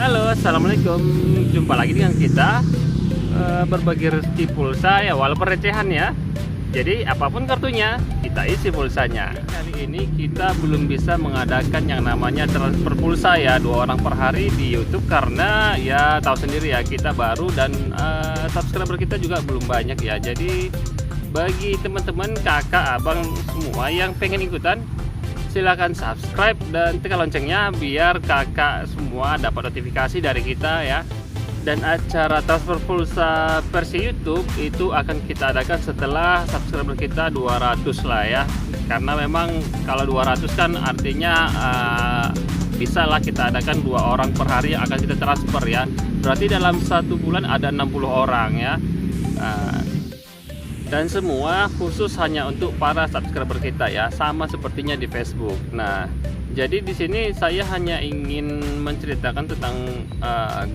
Halo, assalamualaikum. Jumpa lagi dengan kita berbagi rezeki pulsa ya, walaupun recehan ya. Jadi apapun kartunya, kita isi pulsanya. Kali ini kita belum bisa mengadakan yang namanya transfer pulsa ya, 2 orang per hari di YouTube karena ya tahu sendiri ya, kita baru dan subscriber kita juga belum banyak ya. Jadi bagi teman-teman, kakak, abang semua yang pengen ikutan, silahkan subscribe dan tekan loncengnya biar kakak semua dapat notifikasi dari kita ya. Dan acara transfer pulsa versi YouTube itu akan kita adakan setelah subscriber kita 200 lah ya, karena memang kalau 200 kan artinya bisa lah kita adakan 2 orang per hari yang akan kita transfer ya. Berarti dalam 1 bulan ada 60 orang ya. Dan semua khusus hanya untuk para subscriber kita ya, sama sepertinya di Facebook. Nah, jadi di sini saya hanya ingin menceritakan tentang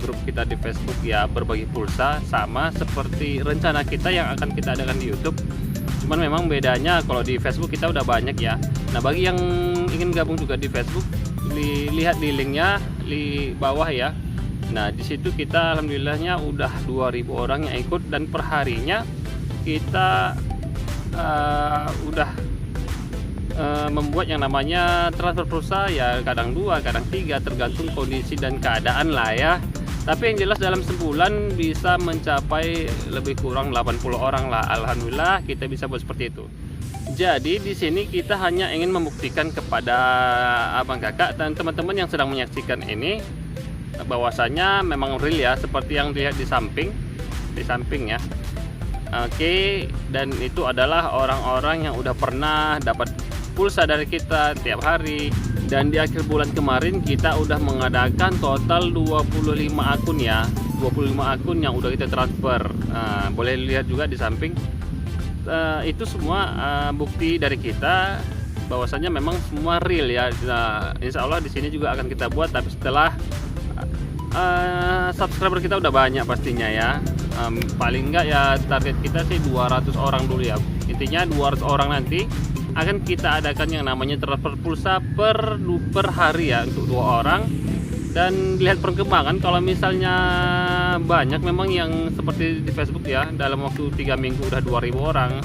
grup kita di Facebook ya, berbagi pulsa, sama seperti rencana kita yang akan kita adakan di YouTube. Cuman memang bedanya kalau di Facebook kita udah banyak ya. Nah, bagi yang ingin gabung juga di Facebook, lihat di linknya di bawah ya. Nah, di situ kita alhamdulillahnya udah 2000 orang yang ikut, dan perharinya kita udah membuat yang namanya transfer pulsa ya, kadang 2, kadang 3, tergantung kondisi dan keadaan lah ya. Tapi yang jelas dalam sebulan bisa mencapai lebih kurang 80 orang lah. Alhamdulillah kita bisa buat seperti itu. Jadi di sini kita hanya ingin membuktikan kepada abang, kakak, dan teman-teman yang sedang menyaksikan ini bahwasanya memang real ya, seperti yang dilihat di samping ya. Oke, dan itu adalah orang-orang yang udah pernah dapat pulsa dari kita tiap hari. Dan di akhir bulan kemarin kita udah mengadakan total 25 akun ya, 25 akun yang udah kita transfer. Boleh lihat juga di samping. Itu semua bukti dari kita bahwasanya memang semua real ya. Nah, insya Allah di sini juga akan kita buat, tapi setelah subscriber kita udah banyak pastinya ya. Paling enggak ya target kita sih 200 orang dulu ya. Intinya 200 orang nanti akan kita adakan yang namanya transfer pulsa per hari ya, untuk 2 orang. Dan lihat perkembangan, kalau misalnya banyak memang yang seperti di Facebook ya, dalam waktu 3 minggu udah 2000 orang.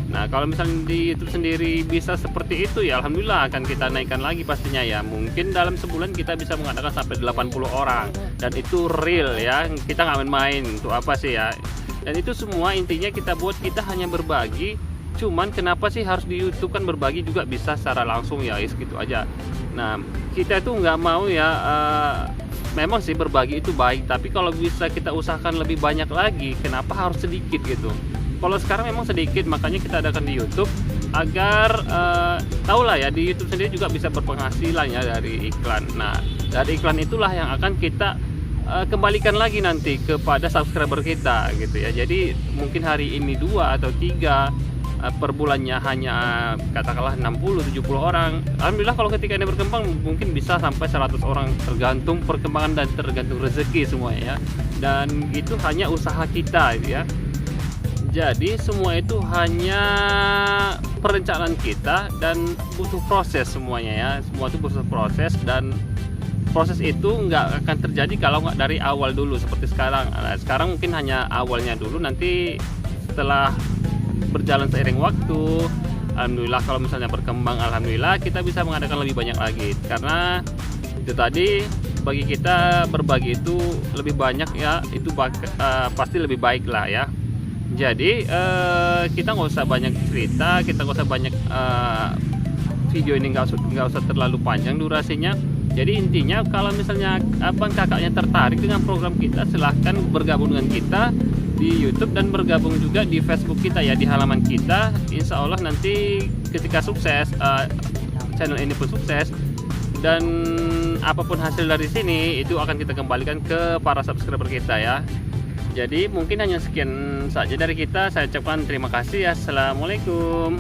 Nah, kalau misalnya di YouTube sendiri bisa seperti itu ya, alhamdulillah akan kita naikkan lagi pastinya ya. Mungkin dalam sebulan kita bisa mengadakan sampai 80 orang, dan itu real ya, kita nggak main-main. Untuk apa sih ya? Dan itu semua intinya kita buat, kita hanya berbagi. Cuman kenapa sih harus di YouTube? Kan berbagi juga bisa secara langsung ya, gitu aja. Nah, kita itu nggak mau ya, memang sih berbagi itu baik, tapi kalau bisa kita usahakan lebih banyak lagi, kenapa harus sedikit gitu? Kalau sekarang memang sedikit, makanya kita adakan di YouTube agar tahulah ya, di YouTube sendiri juga bisa berpenghasilan ya dari iklan. Nah, dari iklan itulah yang akan kita kembalikan lagi nanti kepada subscriber kita gitu ya. Jadi mungkin hari ini 2 atau 3, per bulannya hanya katakanlah 60-70 orang. Alhamdulillah kalau ketika ini berkembang mungkin bisa sampai 100 orang, tergantung perkembangan dan tergantung rezeki semuanya ya. Dan itu hanya usaha kita gitu ya. Jadi semua itu hanya perencanaan kita dan butuh proses semuanya ya. Semua itu butuh proses, dan proses itu nggak akan terjadi kalau nggak dari awal dulu seperti sekarang. Nah, sekarang mungkin hanya awalnya dulu, nanti setelah berjalan seiring waktu, alhamdulillah kalau misalnya berkembang, alhamdulillah kita bisa mengadakan lebih banyak lagi. Karena itu tadi, bagi kita berbagi itu lebih banyak ya, itu pasti lebih baik lah ya. Jadi kita nggak usah banyak cerita, kita nggak usah banyak video ini nggak usah terlalu panjang durasinya. Jadi intinya kalau misalnya abang, kakaknya tertarik dengan program kita, silahkan bergabung dengan kita di YouTube dan bergabung juga di Facebook kita ya, di halaman kita. Insya Allah nanti ketika sukses, channel ini pun sukses, dan apapun hasil dari sini itu akan kita kembalikan ke para subscriber kita ya. Jadi mungkin hanya sekian saja dari kita. Saya ucapkan terima kasih. Assalamualaikum.